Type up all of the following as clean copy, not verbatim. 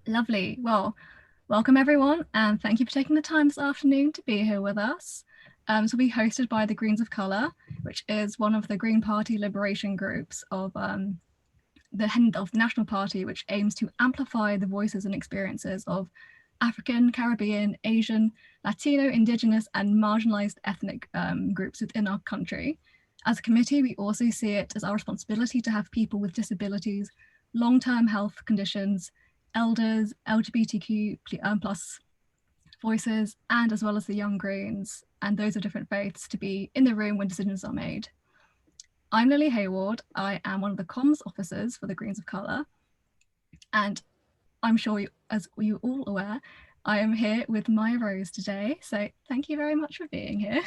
Lovely. Well, welcome everyone, and thank you for taking the time this afternoon to be here with us. So we hosted by the Greens of Colour, which is one of the Green Party liberation groups of the head of the National Party, which aims to amplify the voices and experiences of African, Caribbean, Asian, Latino, Indigenous, and marginalised ethnic groups within our country. As a committee, we also see it as our responsibility to have people with disabilities, long-term health conditions, elders, LGBTQ plus voices, and as well as the young Greens and those of different faiths to be in the room when decisions are made. I'm Lily Hayward. I am one of the comms officers for the Greens of Colour, and I'm sure, as you're all aware, I am here with Mya-Rose today. So thank you very much for being here.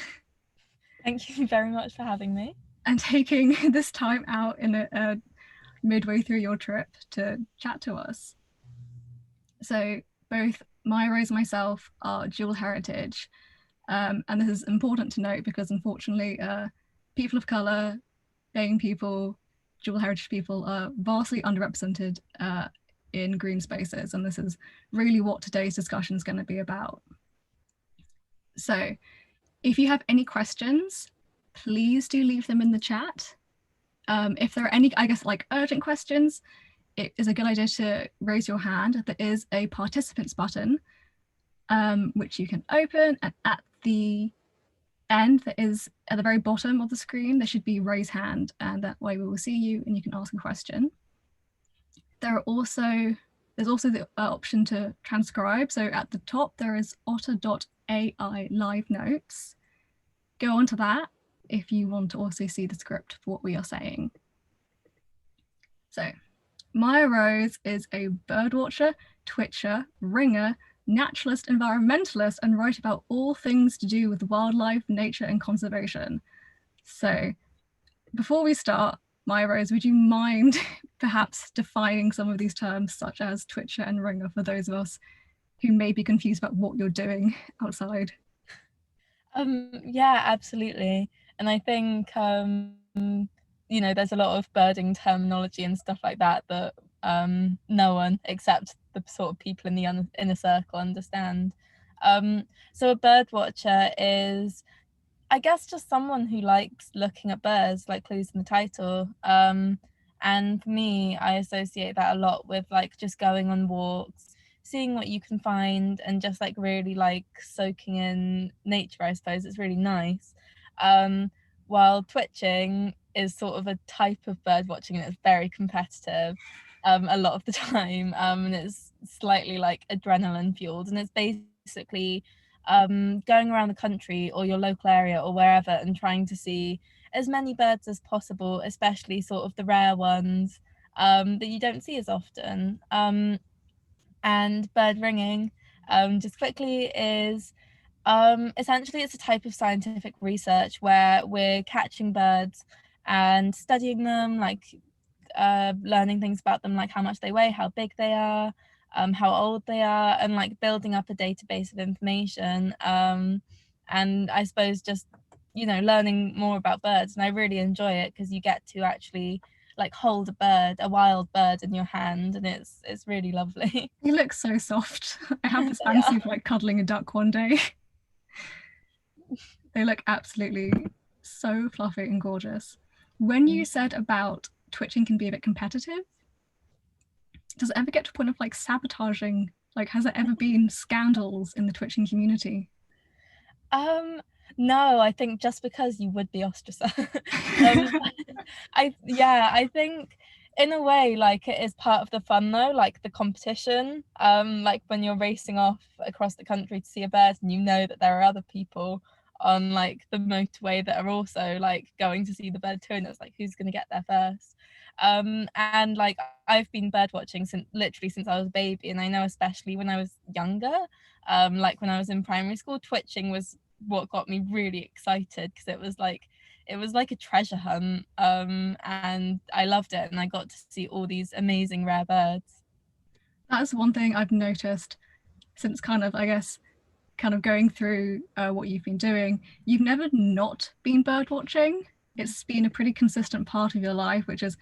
Thank you very much for having me. And taking this time out in a midway through your trip to chat to us. So both Mya-Rose and myself are dual heritage. And this is important to note because unfortunately, people of colour, BAME people, dual heritage people are vastly underrepresented in green spaces. And this is really what today's discussion is going to be about. So if you have any questions, please do leave them in the chat. If there are any, I guess, like urgent questions, it is a good idea to raise your hand. There is a participants button, which you can open, and at the end, that is at the very bottom of the screen, there should be raise hand, and that way we will see you and you can ask a question. There's also the option to transcribe. So at the top, there is otter.ai live notes. Go onto that if you want to also see the script for what we are saying. So Mya-Rose is a birdwatcher, twitcher, ringer, naturalist, environmentalist, and write about all things to do with wildlife, nature, and conservation. So before we start, Mya-Rose, would you mind perhaps defining some of these terms such as twitcher and ringer for those of us who may be confused about what you're doing outside? Yeah, absolutely. And I think, there's a lot of birding terminology and stuff like that that no one except the sort of people in the inner circle understand. So a bird watcher is, I guess, just someone who likes looking at birds, like clues in the title. And for me, I associate that a lot with like just going on walks, seeing what you can find, and just like really like soaking in nature. I suppose it's really nice. While twitching is sort of a type of bird watching, and it's very competitive a lot of the time, and it's slightly like adrenaline fueled, and it's basically going around the country or your local area or wherever and trying to see as many birds as possible, especially sort of the rare ones that you don't see as often. And bird ringing, just quickly, is essentially it's a type of scientific research where we're catching birds and studying them, like learning things about them, like how much they weigh, how big they are, how old they are, and like building up a database of information. And I suppose just, learning more about birds. And I really enjoy it because you get to actually like hold a wild bird in your hand, and it's really lovely. You look so soft. I have this fancy of like cuddling a duck one day. They look absolutely so fluffy and gorgeous. When you said about twitching can be a bit competitive, does it ever get to a point of like sabotaging? Like, has there ever been scandals in the twitching community? No, I think just because you would be ostracized. I think in a way, like, it is part of the fun though, like the competition. Like when you're racing off across the country to see a bird and you know that there are other people on like the motorway that are also like going to see the bird too, and it's like who's gonna get there first. And like I've been bird watching literally since I was a baby, and I know especially when I was younger, like when I was in primary school, twitching was what got me really excited because it was like a treasure hunt, and I loved it, and I got to see all these amazing rare birds. That's one thing I've noticed since kind of, I guess, kind of going through what you've been doing. You've never not been bird watching. It's been a pretty consistent part of your life, which is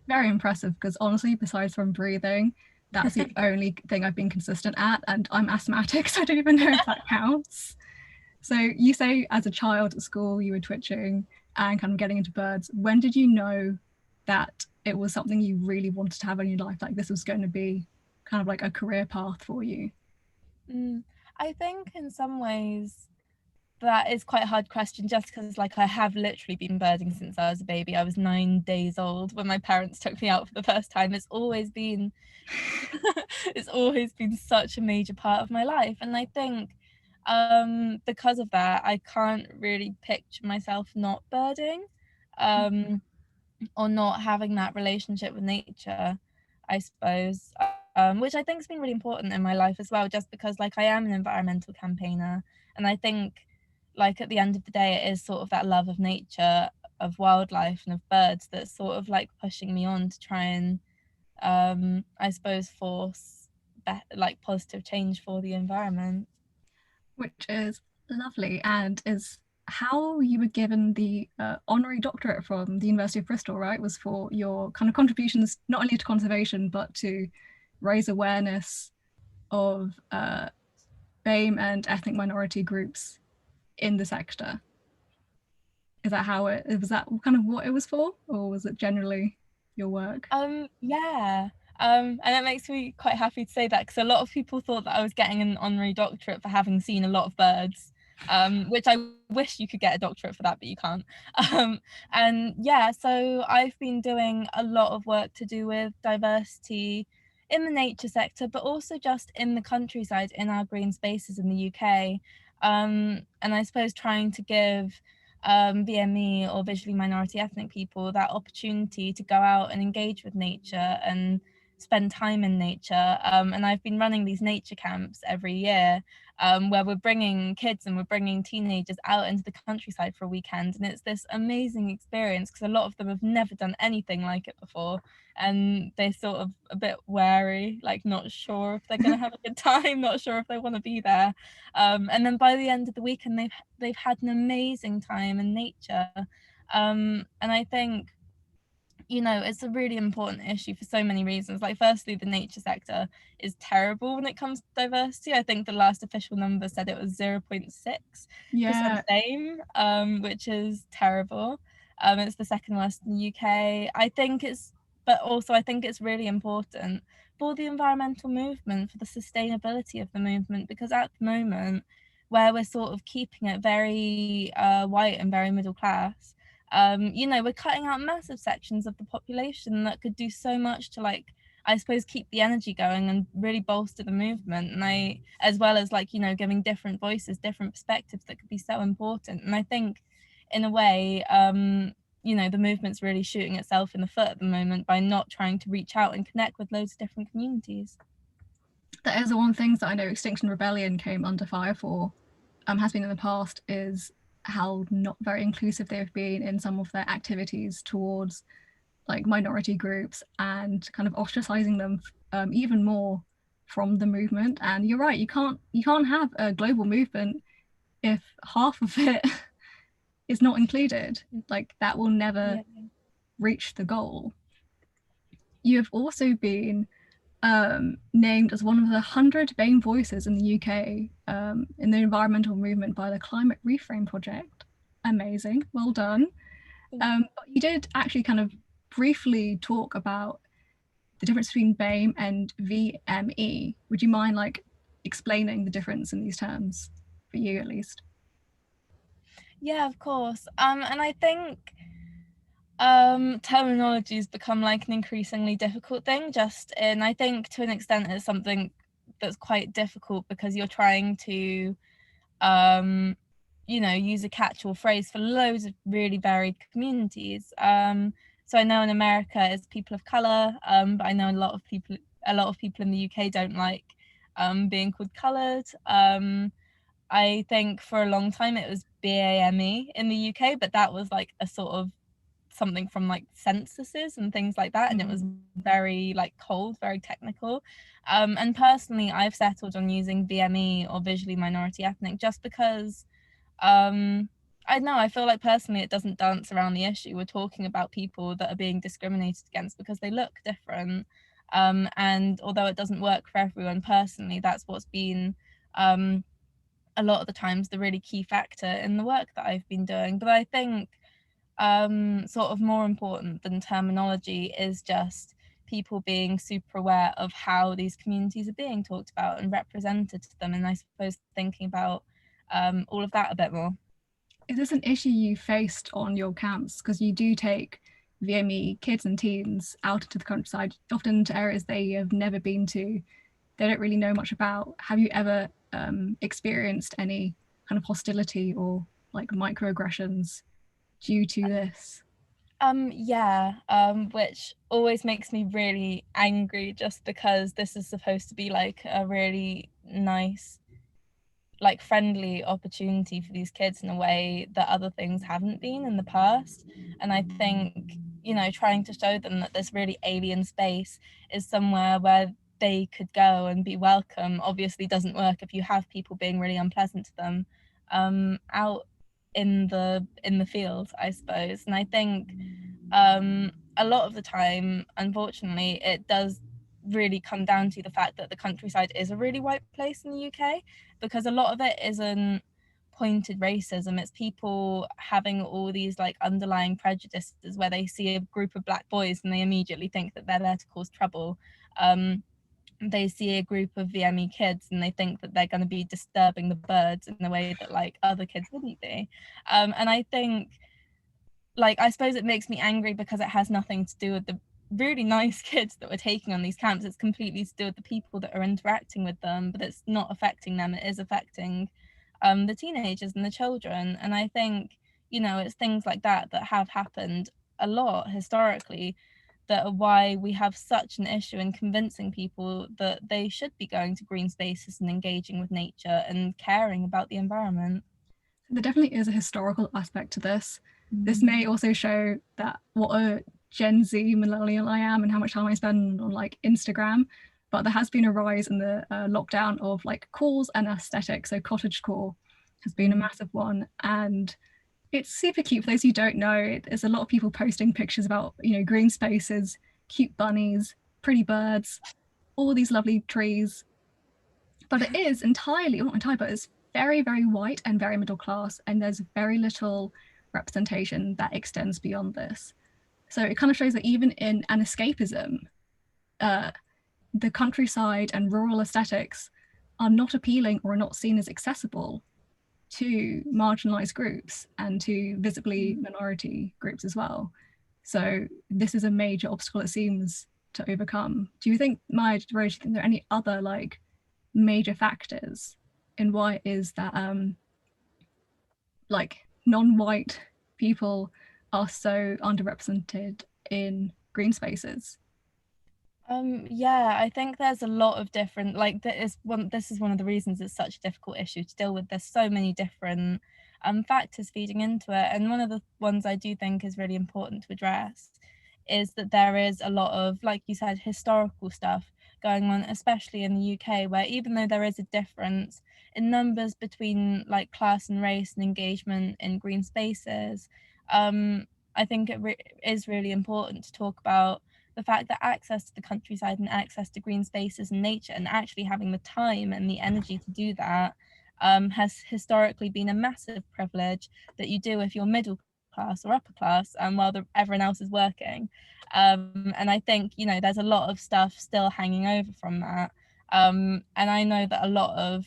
very impressive because honestly, besides from breathing, that's the only thing I've been consistent at, and I'm asthmatic, so I don't even know if that counts. So you say as a child at school you were twitching and kind of getting into birds. When did you know that it was something you really wanted to have in your life, like this was going to be kind of like a career path for you? I think in some ways that is quite a hard question, just because like I have literally been birding since I was a baby. I was 9 days old when my parents took me out for the first time. It's always been it's always been such a major part of my life, and I think because of that I can't really picture myself not birding, or not having that relationship with nature, I suppose, which I think has been really important in my life as well, just because like I am an environmental campaigner, and I think like at the end of the day it is sort of that love of nature, of wildlife and of birds that's sort of like pushing me on to try and I suppose force like positive change for the environment. Which is lovely, and is how you were given the honorary doctorate from the University of Bristol, right? Was for your kind of contributions not only to conservation but to raise awareness of BAME and ethnic minority groups in the sector. Is that how it was? That kind of what it was for, or was it generally your work? Yeah. And it makes me quite happy to say that, because a lot of people thought that I was getting an honorary doctorate for having seen a lot of birds, which I wish you could get a doctorate for that, but you can't. And yeah, so I've been doing a lot of work to do with diversity in the nature sector, but also just in the countryside, in our green spaces in the UK. And I suppose trying to give VME or visually minority ethnic people that opportunity to go out and engage with nature and spend time in nature. And I've been running these nature camps every year, where we're bringing kids and we're bringing teenagers out into the countryside for a weekend, and it's this amazing experience because a lot of them have never done anything like it before, and they're sort of a bit wary, like not sure if they're going to have a good time, not sure if they want to be there, and then by the end of the weekend they've had an amazing time in nature. And I think, you know, it's a really important issue for so many reasons. Like, firstly, the nature sector is terrible when it comes to diversity. I think the last official number said it was 0.6% Yeah, BAME, which is terrible. It's the second worst in the UK. But also I think it's really important for the environmental movement, for the sustainability of the movement, because at the moment, where we're sort of keeping it very white and very middle class, you know, we're cutting out massive sections of the population that could do so much to, like, I suppose, keep the energy going and really bolster the movement. And as well as, like, you know, giving different voices, different perspectives that could be so important. And I think in a way, you know, the movement's really shooting itself in the foot at the moment by not trying to reach out and connect with loads of different communities. that is the one things that I know Extinction Rebellion came under fire for, has been in the past, is how not very inclusive they've been in some of their activities towards like minority groups and kind of ostracizing them even more from the movement. And you're right, you can't have a global movement if half of it is not included. Like that will never reach the goal. You have also been named as one of the 100 BAME voices in the UK in the environmental movement by the Climate Reframe Project. Amazing, well done. But you did actually kind of briefly talk about the difference between BAME and VME. Would you mind like explaining the difference in these terms for you at least? Yeah, of course. And I think terminology has become like an increasingly difficult thing, just in, I think to an extent it's something that's quite difficult because you're trying to you know, use a catch-all phrase for loads of really varied communities. So I know in America it's people of color, but I know a lot of people in the UK don't like being called colored. I think for a long time it was BAME in the UK, but that was like a sort of something from like censuses and things like that, and it was very like cold, very technical. And personally I've settled on using VME or visually minority ethnic just because I don't know, I feel like personally it doesn't dance around the issue. We're talking about people that are being discriminated against because they look different. And although it doesn't work for everyone personally, that's what's been a lot of the times the really key factor in the work that I've been doing. But I think sort of more important than terminology is just people being super aware of how these communities are being talked about and represented to them, and I suppose thinking about all of that a bit more. Is this an issue you faced on your camps? Because you do take VME kids and teens out into the countryside, often to areas they have never been to, they don't really know much about. Have you ever experienced any kind of hostility or like microaggressions due to this? Yeah, which always makes me really angry, just because this is supposed to be like a really nice, like friendly opportunity for these kids in a way that other things haven't been in the past. And I think, you know, trying to show them that this really alien space is somewhere where they could go and be welcome obviously doesn't work if you have people being really unpleasant to them out in the field, I suppose. And I think a lot of the time, unfortunately, it does really come down to the fact that the countryside is a really white place in the UK, because a lot of it isn't pointed racism. It's people having all these like underlying prejudices where they see a group of black boys and they immediately think that they're there to cause trouble. They see a group of VME kids and they think that they're going to be disturbing the birds in a way that like other kids wouldn't be. And I think, like, I suppose it makes me angry because it has nothing to do with the really nice kids that we're taking on these camps. It's completely to do with the people that are interacting with them, but it's not affecting them. It is affecting the teenagers and the children. And I think, you know, it's things like that that have happened a lot historically that are why we have such an issue in convincing people that they should be going to green spaces and engaging with nature and caring about the environment. There definitely is a historical aspect to this. This may also show that what a Gen Z millennial I am and how much time I spend on like Instagram. But there has been a rise in the lockdown of like calls and aesthetics. So cottagecore has been a massive one, and it's super cute. For those who don't know, there's a lot of people posting pictures about, you know, green spaces, cute bunnies, pretty birds, all these lovely trees. But it is entirely, not entirely, but it's very, very white and very middle class, and there's very little representation that extends beyond this. So it kind of shows that even in an escapism, the countryside and rural aesthetics are not appealing or not seen as accessible to marginalized groups and to visibly minority groups as well. So this is a major obstacle it seems to overcome. Do you think, Maya, Rose, do you think there are any other like major factors in why it is that like non-white people are so underrepresented in green spaces? Yeah, I think there's a lot of different, like this is one of the reasons it's such a difficult issue to deal with. There's so many different factors feeding into it. And one of the ones I do think is really important to address is that there is a lot of, like you said, historical stuff going on, especially in the UK, where even though there is a difference in numbers between like class and race and engagement in green spaces, I think it is really important to talk about the fact that access to the countryside and access to green spaces and nature, and actually having the time and the energy to do that, has historically been a massive privilege that you do if you're middle class or upper class, while everyone else is working. And I think, you know, there's a lot of stuff still hanging over from that. And I know that a lot of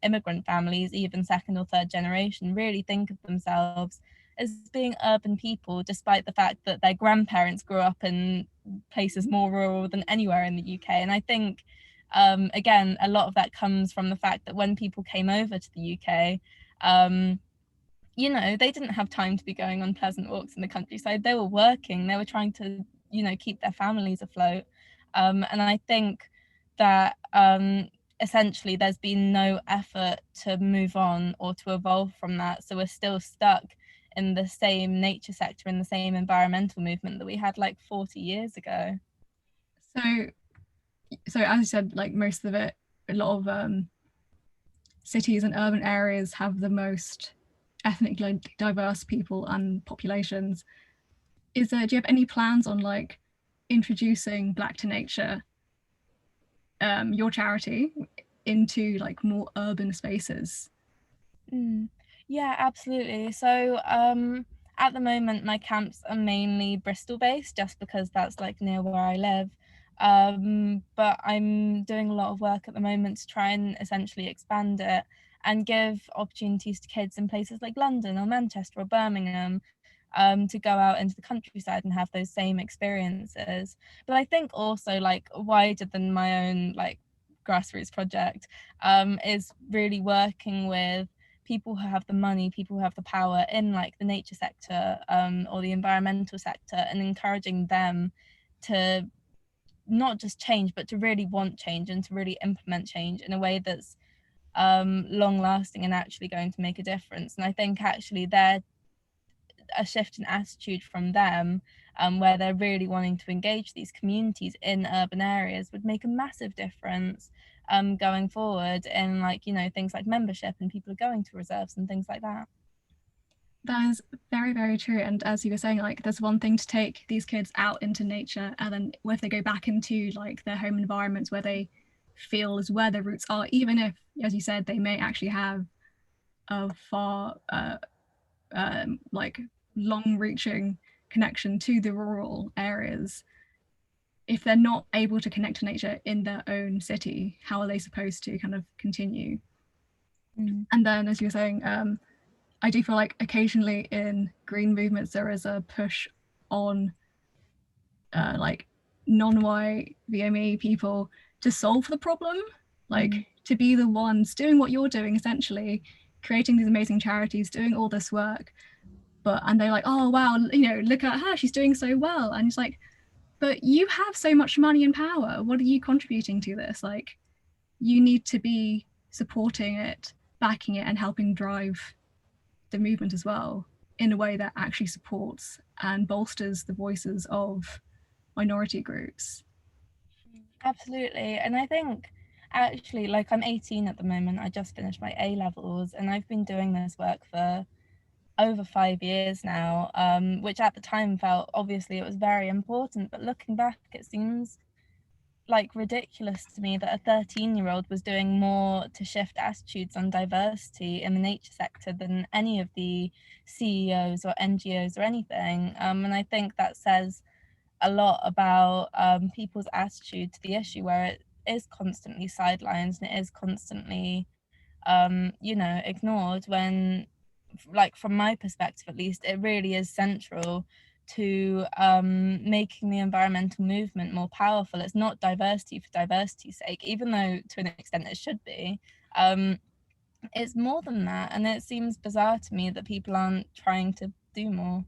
immigrant families, even second or third generation, really think of themselves as being urban people, despite the fact that their grandparents grew up in places more rural than anywhere in the UK. And I think, again, a lot of that comes from the fact that when people came over to the UK, you know, they didn't have time to be going on pleasant walks in the countryside. They were working, they were trying to, you know, keep their families afloat. And I think that essentially there's been no effort to move on or to evolve from that. So we're still stuck in the same nature sector, in the same environmental movement that we had like 40 years ago. So, as you said, like most of it, a lot of cities and urban areas have the most ethnically diverse people and populations. Do you have any plans on like introducing Black to nature your charity into like more urban spaces? Yeah, absolutely. So at the moment my camps are mainly Bristol based, just because that's like near where I live. But I'm doing a lot of work at the moment to try and essentially expand it and give opportunities to kids in places like London or Manchester or Birmingham, to go out into the countryside and have those same experiences. But I think also, like, wider than my own like grassroots project, is really working with people who have the money, people who have the power in like the nature sector, or the environmental sector, and encouraging them to not just change, but to really want change and to really implement change in a way that's long lasting and actually going to make a difference. And I think actually a shift in attitude from them, where they're really wanting to engage these communities in urban areas, would make a massive difference going forward in, like, you know, things like membership and people are going to reserves and things like that. That is very, very true. And as you were saying, like, there's one thing to take these kids out into nature, and then if they go back into like their home environments where they feel is where their roots are, even if, as you said, they may actually have a far like long-reaching connection to the rural areas. If they're not able to connect to nature in their own city, how are they supposed to kind of continue? And then, as you were saying, I do feel like occasionally in green movements there is a push on like non-white VME people to solve the problem, like to be the ones doing what you're doing, essentially creating these amazing charities, doing all this work. And they're like, oh wow, you know, look at her, she's doing so well. And it's like, but you have so much money and power. What are you contributing to this? Like, you need to be supporting it, backing it, and helping drive the movement as well in a way that actually supports and bolsters the voices of minority groups. Absolutely. And I think actually, like, I'm 18 at the moment, I just finished my A levels, and I've been doing this work for over 5 years now, which at the time felt, obviously it was very important, but looking back it seems like ridiculous to me that a 13-year-old was doing more to shift attitudes on diversity in the nature sector than any of the CEOs or NGOs or anything. And I think that says a lot about people's attitude to the issue, where it is constantly sidelined and it is constantly you know, ignored, when, like, from my perspective at least, it really is central to making the environmental movement more powerful. It's not diversity for diversity's sake, even though to an extent it should be. It's more than that, and it seems bizarre to me that people aren't trying to do more.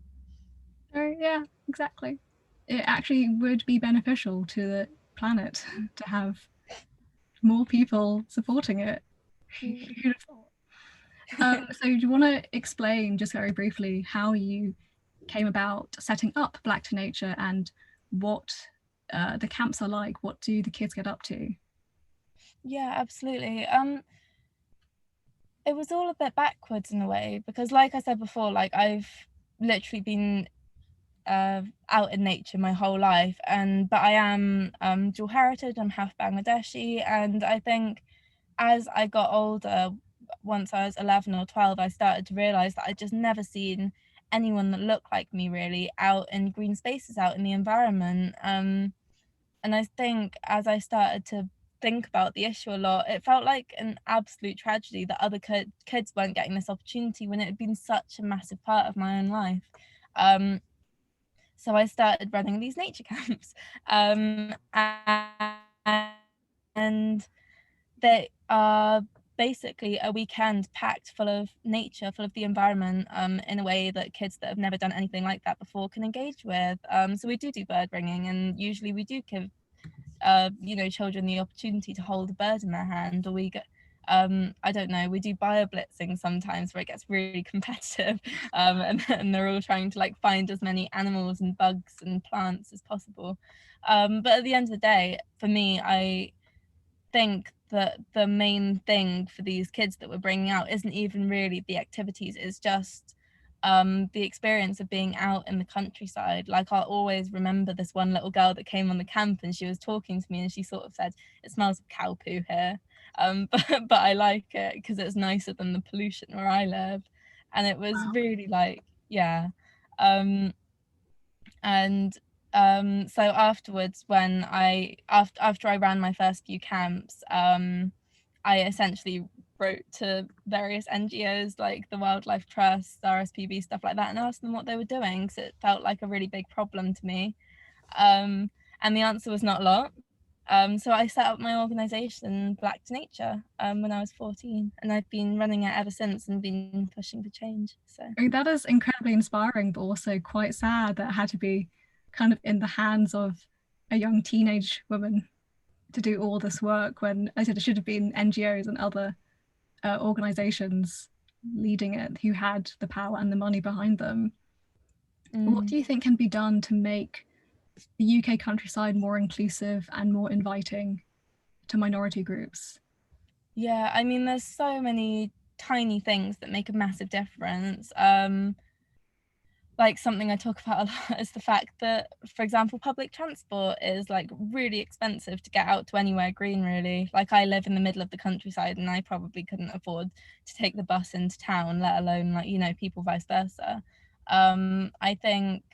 Oh yeah, exactly. It actually would be beneficial to the planet to have more people supporting it. Who'd have thought? So do you want to explain just very briefly how you came about setting up Black to Nature and what the camps are like? What do the kids get up to? Yeah, absolutely. It was all a bit backwards in a way, because like I said before, like, I've literally been out in nature my whole life, but I am dual heritage, I'm half Bangladeshi, and I think as I got older, once I was 11 or 12, I started to realize that I'd just never seen anyone that looked like me really out in green spaces, out in the environment. And I think as I started to think about the issue a lot, it felt like an absolute tragedy that other kids weren't getting this opportunity when it had been such a massive part of my own life. So I started running these nature camps, and they are basically a weekend packed full of nature, full of the environment, in a way that kids that have never done anything like that before can engage with. So we do bird ringing, and usually we do give you know, children the opportunity to hold a bird in their hand, or we get I don't know, we do bio blitzing sometimes where it gets really competitive, and they're all trying to like find as many animals and bugs and plants as possible. But at the end of the day, for me, I think that the main thing for these kids that we're bringing out isn't even really the activities, it's just the experience of being out in the countryside. Like, I'll always remember this one little girl that came on the camp, and she was talking to me, and she sort of said, "It smells of cow poo here, but I like it because it's nicer than the pollution where I live." And it was really like, yeah. And so afterwards, when after I ran my first few camps, I essentially wrote to various NGOs like the Wildlife Trust, RSPB, stuff like that, and asked them what they were doing, because it felt like a really big problem to me. And the answer was not a lot. So I set up my organisation, Black to Nature, when I was 14, and I've been running it ever since and been pushing for change. So I mean, that is incredibly inspiring, but also quite sad that it had to be kind of in the hands of a young teenage woman to do all this work, when I said it should have been NGOs and other organizations leading it who had the power and the money behind them. What do you think can be done to make the UK countryside more inclusive and more inviting to minority groups? Yeah, I mean, there's so many tiny things that make a massive difference. Like, something I talk about a lot is the fact that, for example, public transport is like really expensive to get out to anywhere green, really. Like, I live in the middle of the countryside, and I probably couldn't afford to take the bus into town, let alone, like, you know, people vice versa. I think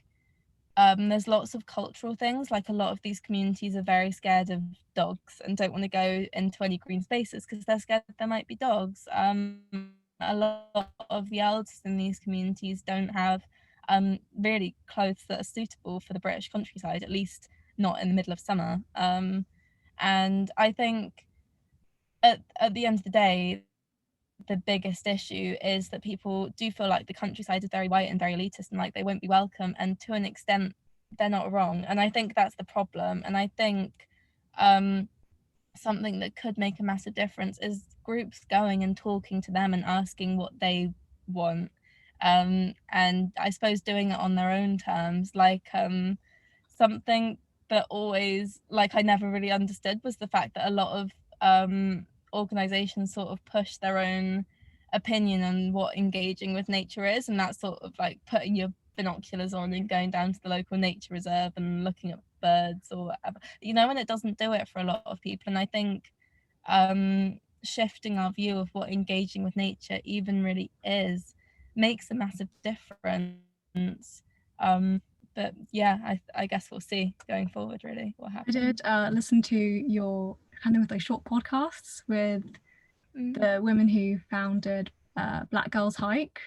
there's lots of cultural things, like a lot of these communities are very scared of dogs and don't want to go into any green spaces because they're scared that there might be dogs. A lot of the elders in these communities don't have really clothes that are suitable for the British countryside, at least not in the middle of summer. And I think at the end of the day, the biggest issue is that people do feel like the countryside is very white and very elitist, and like they won't be welcome, and to an extent they're not wrong, and I think that's the problem. And I think something that could make a massive difference is groups going and talking to them and asking what they want, and I suppose doing it on their own terms. Like, something that always, like, I never really understood was the fact that a lot of organizations sort of push their own opinion on what engaging with nature is, and that's sort of like putting your binoculars on and going down to the local nature reserve and looking at birds or whatever, you know, and it doesn't do it for a lot of people. And I think shifting our view of what engaging with nature even really is makes a massive difference. But yeah, I guess we'll see going forward really what happens. I did listen to your kind of those short podcasts with the women who founded Black Girls Hike,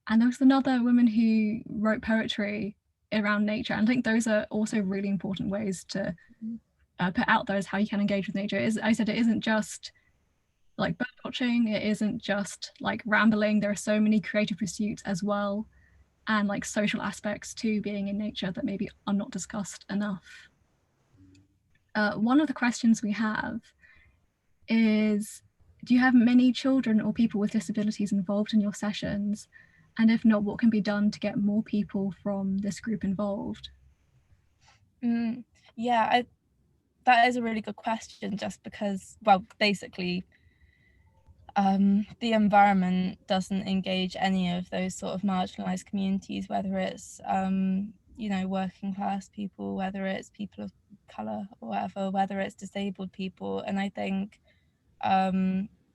and there was another woman who wrote poetry around nature. And I think those are also really important ways to put out there as how you can engage with nature. I said it isn't just like bird watching, it isn't just like rambling. There are so many creative pursuits as well, and like social aspects to being in nature that maybe are not discussed enough. One of the questions we have is, do you have many children or people with disabilities involved in your sessions? And if not, what can be done to get more people from this group involved? Yeah, that is a really good question, just because, well, basically, the environment doesn't engage any of those sort of marginalized communities, whether it's you know, working class people, whether it's people of color or whatever, whether it's disabled people. And I think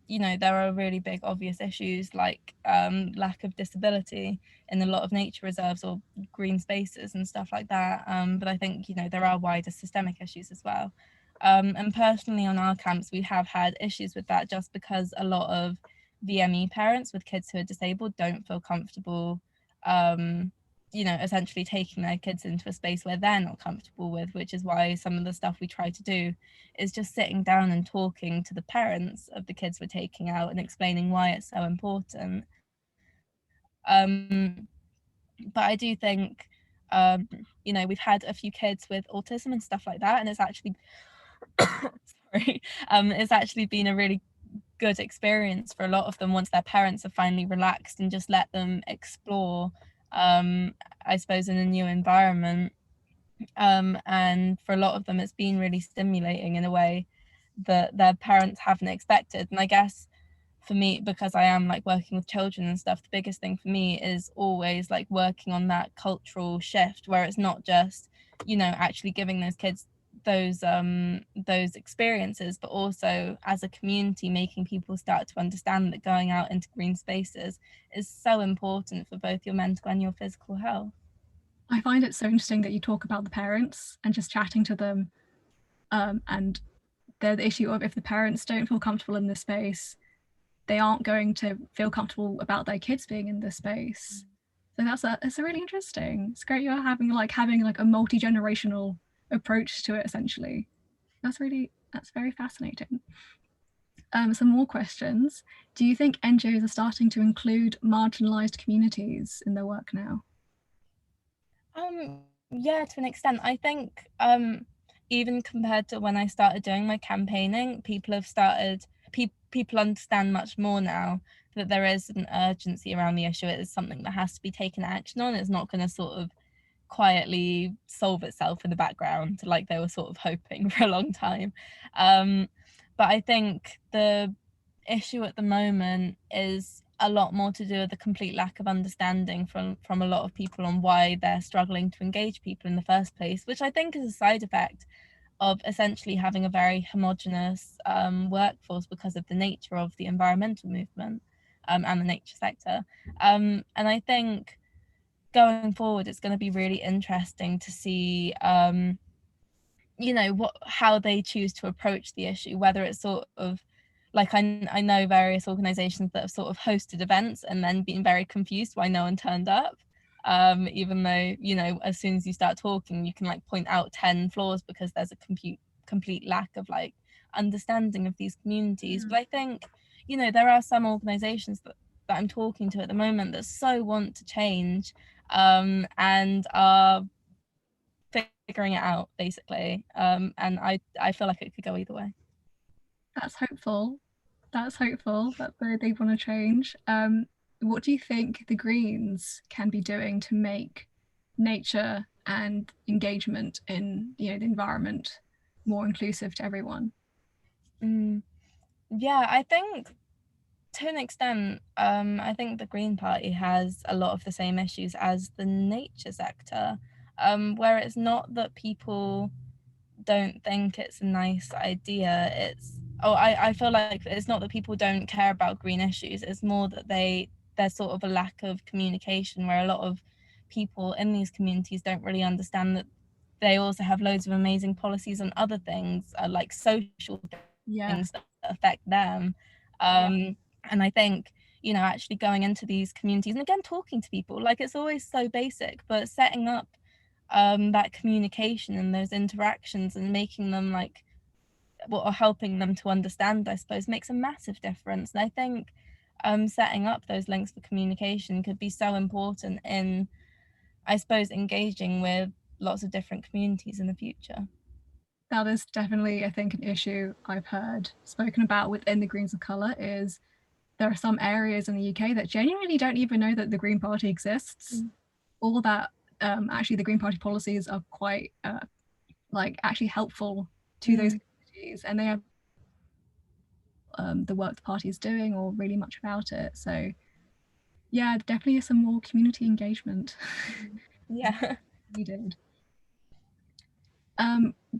you know, there are really big obvious issues like lack of disability in a lot of nature reserves or green spaces and stuff like that. But I think, you know, there are wider systemic issues as well. And personally on our camps, we have had issues with that, just because a lot of VME parents with kids who are disabled don't feel comfortable, you know, essentially taking their kids into a space where they're not comfortable with, which is why some of the stuff we try to do is just sitting down and talking to the parents of the kids we're taking out and explaining why it's so important. But I do think, you know, we've had a few kids with autism and stuff like that, and it's actually sorry, it's actually been a really good experience for a lot of them once their parents have finally relaxed and just let them explore, I suppose, in a new environment. And for a lot of them, it's been really stimulating in a way that their parents haven't expected. And I guess for me, because I am like working with children and stuff, the biggest thing for me is always like working on that cultural shift where it's not just, you know, actually giving those kids those experiences, but also as a community making people start to understand that going out into green spaces is so important for both your mental and your physical health. I find it so interesting that you talk about the parents and just chatting to them, and the issue of if the parents don't feel comfortable in this space, they aren't going to feel comfortable about their kids being in this space. So it's a really interesting. It's great you're having like a multi-generational approach to it essentially. That's very fascinating. Some more questions. Do you think NGOs are starting to include marginalized communities in their work now? Yeah, to an extent. I think even compared to when I started doing my campaigning, people have started people understand much more now that there is an urgency around the issue. It is something that has to be taken action on. It's not going to sort of quietly solve itself in the background like they were sort of hoping for a long time. But I think the issue at the moment is a lot more to do with the complete lack of understanding from a lot of people on why they're struggling to engage people in the first place, which I think is a side effect of essentially having a very homogenous workforce because of the nature of the environmental movement and the nature sector. And I think going forward, it's going to be really interesting to see, you know, how they choose to approach the issue, whether it's sort of like I know various organizations that have sort of hosted events and then been very confused why no one turned up, even though, you know, as soon as you start talking you can like point out 10 flaws because there's a complete lack of like understanding of these communities. But I think, you know, there are some organizations that I'm talking to at the moment that so want to change and are figuring it out basically, and I feel like it could go either way. That's hopeful. That's hopeful that they want to change. What do you think the Greens can be doing to make nature and engagement in, you know, the environment more inclusive to everyone? Yeah, I think to an extent, I think the Green Party has a lot of the same issues as the nature sector, where it's not that people don't think it's a nice idea. I feel like it's not that people don't care about green issues. It's more that there's sort of a lack of communication where a lot of people in these communities don't really understand that they also have loads of amazing policies on other things, like social things that affect them. And I think, you know, actually going into these communities and again talking to people, like it's always so basic, but setting up that communication and those interactions and making them like or helping them to understand, I suppose, makes a massive difference. And I think setting up those links for communication could be so important in, I suppose, engaging with lots of different communities in the future. That is definitely, I think, an issue I've heard spoken about within the Greens of Colour is there are some areas in the UK that genuinely don't even know that the Green Party exists, or that actually the Green Party policies are quite like actually helpful to those communities, and they have the work the party is doing or really much about it. So yeah, definitely some more community engagement. Yeah. Needed.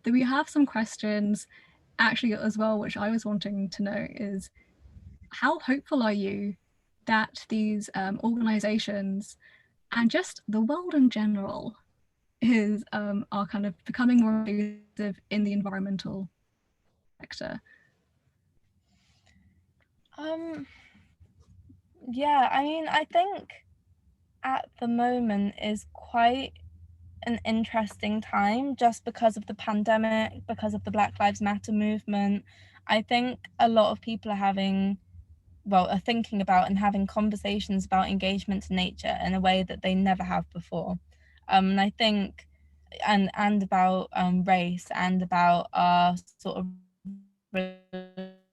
We have some questions actually as well, which I was wanting to know is how hopeful are you that these organizations and just the world in general is are kind of becoming more inclusive in the environmental sector? Yeah, I mean, I think at the moment is quite an interesting time just because of the pandemic, because of the Black Lives Matter movement. I think a lot of people are thinking about and having conversations about engagement to nature in a way that they never have before. And I think, and about race and about our sort of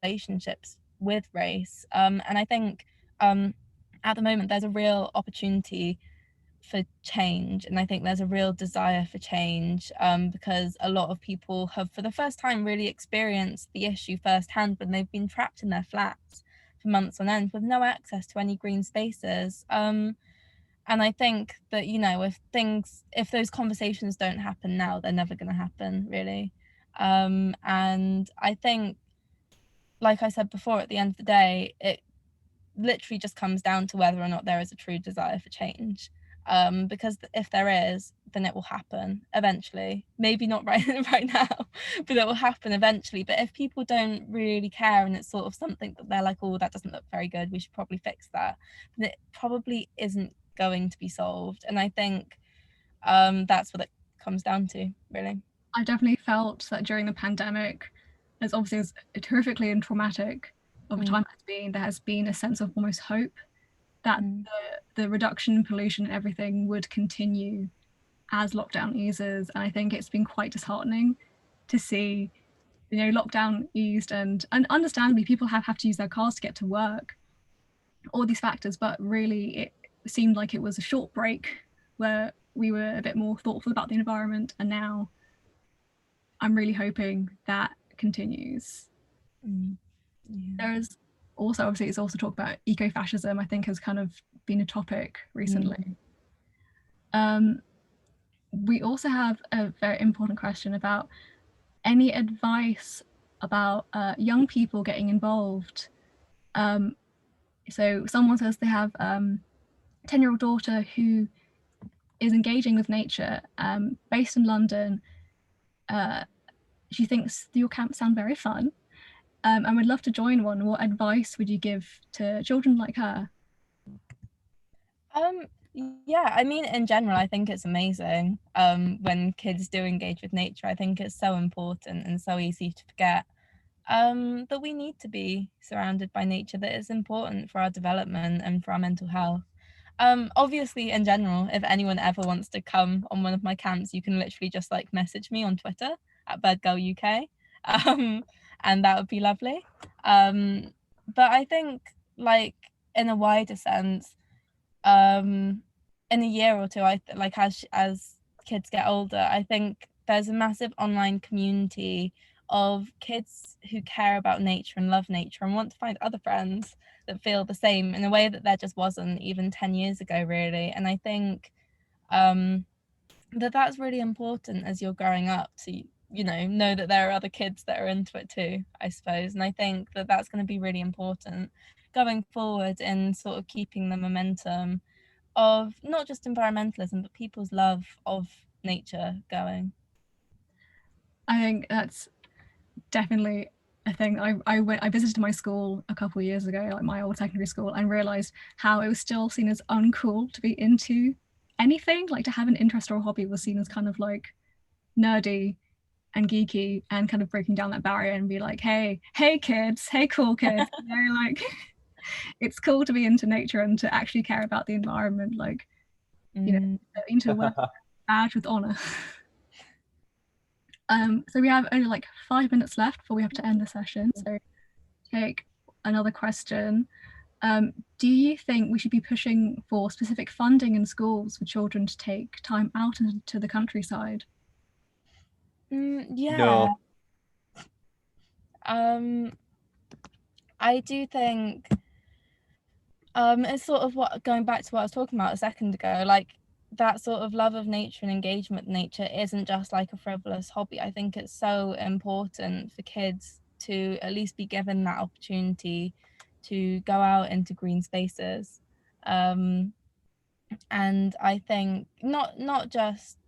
relationships with race. And I think at the moment there's a real opportunity for change, and I think there's a real desire for change because a lot of people have for the first time really experienced the issue firsthand when they've been trapped in their flats for months on end with no access to any green spaces. And I think that, you know, if those conversations don't happen now, they're never going to happen, really. And I think, like I said before, at the end of the day, it literally just comes down to whether or not there is a true desire for change. Because if there is, then it will happen eventually. Maybe not right now, but it will happen eventually. But if people don't really care and it's sort of something that they're like, oh, that doesn't look very good, we should probably fix that, then it probably isn't going to be solved. And I think that's what it comes down to, really. I definitely felt that during the pandemic, as obviously as horrifically and traumatic of a time has been, there has been a sense of almost hope that the reduction in pollution and everything would continue as lockdown eases. And I think it's been quite disheartening to see, you know, lockdown eased and understandably people have to use their cars to get to work, all these factors, but really it seemed like it was a short break where we were a bit more thoughtful about the environment, and now I'm really hoping that continues. There is also, obviously, it's also talked about eco-fascism, I think has kind of been a topic recently. We also have a very important question about any advice about young people getting involved. So someone says they have a 10-year-old daughter who is engaging with nature, based in London. She thinks your camps sound very fun, and would love to join one. What advice would you give to children like her? Yeah, I mean, in general, I think it's amazing when kids do engage with nature. I think it's so important and so easy to forget that we need to be surrounded by nature, that is important for our development and for our mental health. Obviously, in general, if anyone ever wants to come on one of my camps, you can literally just like message me on Twitter at Birdgirl UK, and that would be lovely. But I think, like, in a wider sense, in a year or two, like as kids get older, I think there's a massive online community of kids who care about nature and love nature and want to find other friends that feel the same in a way that there just wasn't even 10 years ago, really. And I think that's really important as you're growing up, to, you know that there are other kids that are into it too, I suppose. And I think that's going to be really important going forward in sort of keeping the momentum of not just environmentalism but people's love of nature going. I think that's definitely a thing. I visited my school a couple of years ago, like my old secondary school, and realized how it was still seen as uncool to be into anything. Like, to have an interest or a hobby was seen as kind of like nerdy and geeky, and kind of breaking down that barrier and be like, hey kids, hey cool kids, you know, like it's cool to be into nature and to actually care about the environment, like, you know, into work badge with honor. So we have only like 5 minutes left before we have to end the session. So take another question. Do you think we should be pushing for specific funding in schools for children to take time out into the countryside? Yeah. No. I do think it's sort of going back to what I was talking about a second ago, like that sort of love of nature and engagement with nature isn't just like a frivolous hobby. I think it's so important for kids to at least be given that opportunity to go out into green spaces. And I think not just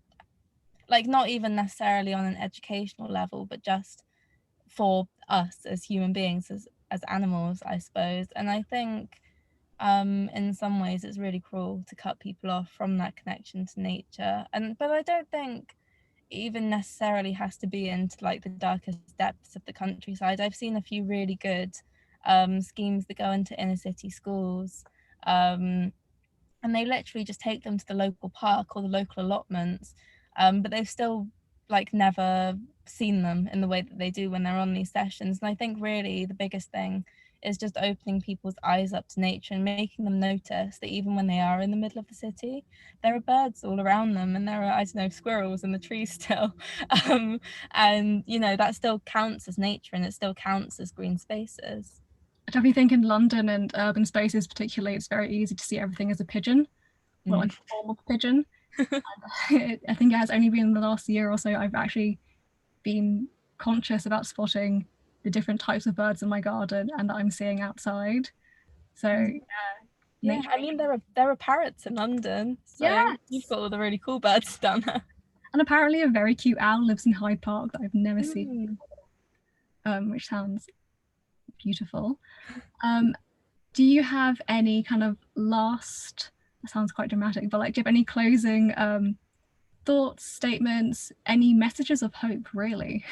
like, not even necessarily on an educational level, but just for us as human beings, as animals, I suppose. And I think in some ways it's really cruel to cut people off from that connection to nature. But I don't think it even necessarily has to be into like the darkest depths of the countryside. I've seen a few really good schemes that go into inner city schools, and they literally just take them to the local park or the local allotments, but they've still like never seen them in the way that they do when they're on these sessions. And I think really the biggest thing is just opening people's eyes up to nature and making them notice that even when they are in the middle of the city, there are birds all around them, and there are, I don't know, squirrels in the trees still. And you know, that still counts as nature, and it still counts as green spaces. definitely think in London and urban spaces particularly, it's very easy to see everything as a pigeon, well, like a form of pigeon. I think it has only been in the last year or so I've actually been conscious about spotting the different types of birds in my garden and that I'm seeing outside. So yeah, I mean there are parrots in London, so you've got all the really cool birds down there. And apparently a very cute owl lives in Hyde Park that I've never seen before, which sounds beautiful. Do you have any kind of last, that sounds quite dramatic, but like, do you have any closing thoughts, statements, any messages of hope, really?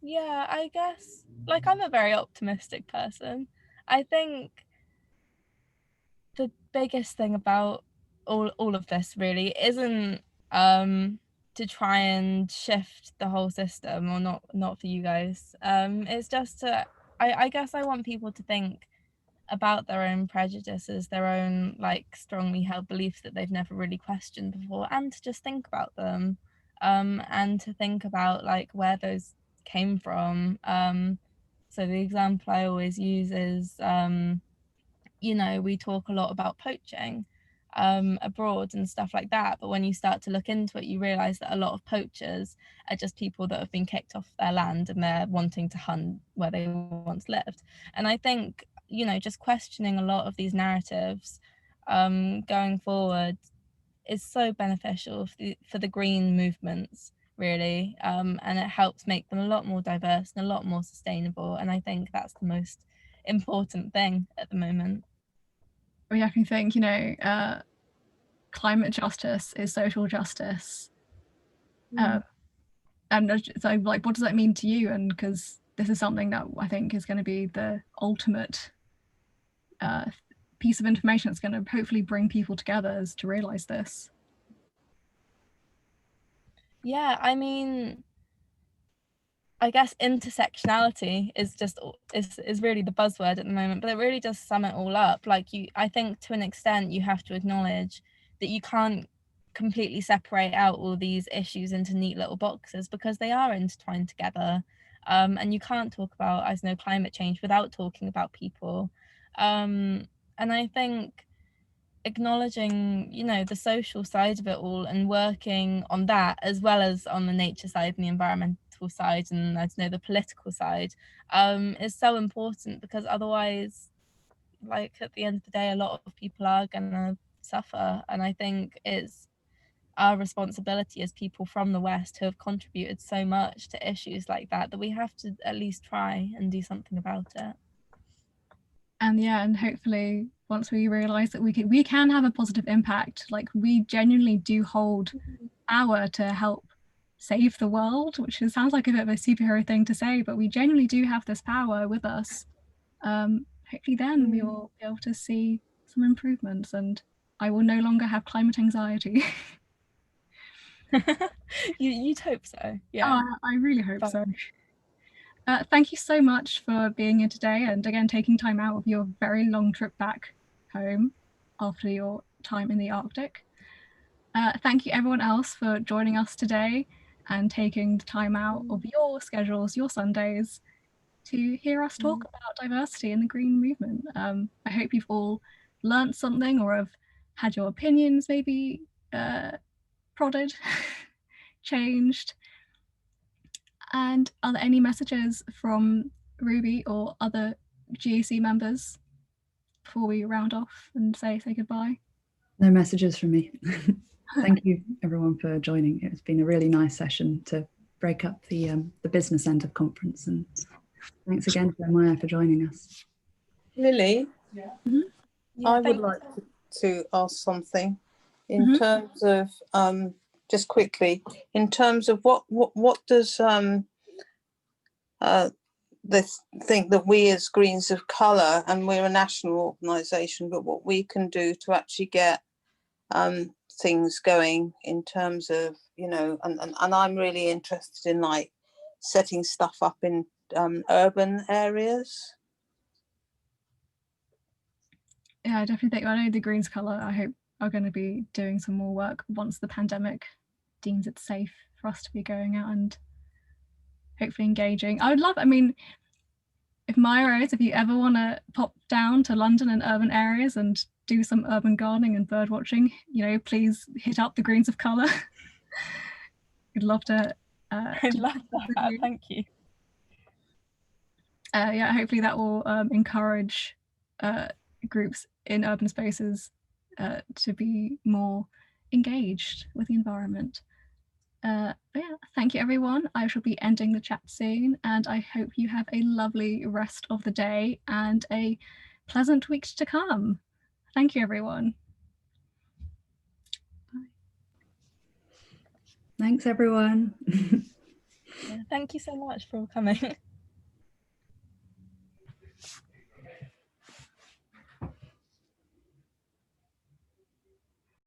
Yeah, I guess, like, I'm a very optimistic person. I think the biggest thing about all of this really isn't to try and shift the whole system, or not for you guys. It's just to, I guess I want people to think about their own prejudices, their own like strongly held beliefs that they've never really questioned before, and to just think about them, and to think about like where those came from. So the example I always use is, you know, we talk a lot about poaching abroad and stuff like that, but when you start to look into it, you realize that a lot of poachers are just people that have been kicked off their land and they're wanting to hunt where they once lived. And I think, you know, just questioning a lot of these narratives going forward is so beneficial for the green movements, really, and it helps make them a lot more diverse and a lot more sustainable, and I think that's the most important thing at the moment. We definitely think, you know, climate justice is social justice. And so, like, what does that mean to you? And because this is something that I think is going to be the ultimate piece of information that's going to hopefully bring people together, is to realize this. Yeah, I mean, I guess intersectionality is really the buzzword at the moment, but it really does sum it all up. Like, I think to an extent you have to acknowledge that you can't completely separate out all these issues into neat little boxes, because they are intertwined together. And you can't talk about, I know, climate change without talking about people. And I think acknowledging, you know, the social side of it all and working on that, as well as on the nature side and the environmental side and, I don't know, the political side, is so important, because otherwise, like, at the end of the day, a lot of people are gonna suffer. And I think it's our responsibility as people from the West who have contributed so much to issues like that, that we have to at least try and do something about it. And yeah, and hopefully once we realize that we can have a positive impact, like we genuinely do hold power to help save the world, which sounds like a bit of a superhero thing to say, but we genuinely do have this power with us. Hopefully then we will be able to see some improvements and I will no longer have climate anxiety. You'd hope so, yeah. Oh, I really hope so. Thank you so much for being here today, and again taking time out of your very long trip back home after your time in the Arctic. Thank you everyone else for joining us today and taking the time out of your schedules, your Sundays, to hear us talk about diversity in the green movement. I hope you've all learnt something or have had your opinions maybe prodded, changed. And are there any messages from Ruby or other GAC members before we round off and say goodbye? No messages from me. Thank you everyone for joining. It's been a really nice session to break up the business end of conference, and thanks again to Maya for joining us. Lily, Yeah, I would like to ask something in terms of just quickly, in terms of what does this think that we as Greens of Colour, and we're a national organisation, but what we can do to actually get things going in terms of, you know, and I'm really interested in like setting stuff up in urban areas. Yeah, I definitely think, I know the Greens Colour, I hope, are going to be doing some more work once the pandemic deems it safe for us to be going out and hopefully engaging. I would love, I mean, if Mya-Rose, if you ever want to pop down to London and urban areas and do some urban gardening and bird watching, please hit up the Greens of Colour. We'd love to. I'd love that. Thank you. Yeah, hopefully that will encourage groups in urban spaces to be more engaged with the environment. But yeah, thank you everyone. I shall be ending the chat soon, and I hope you have a lovely rest of the day and a pleasant week to come. Thank you everyone. Bye. Thanks everyone. Yeah, thank you so much for coming.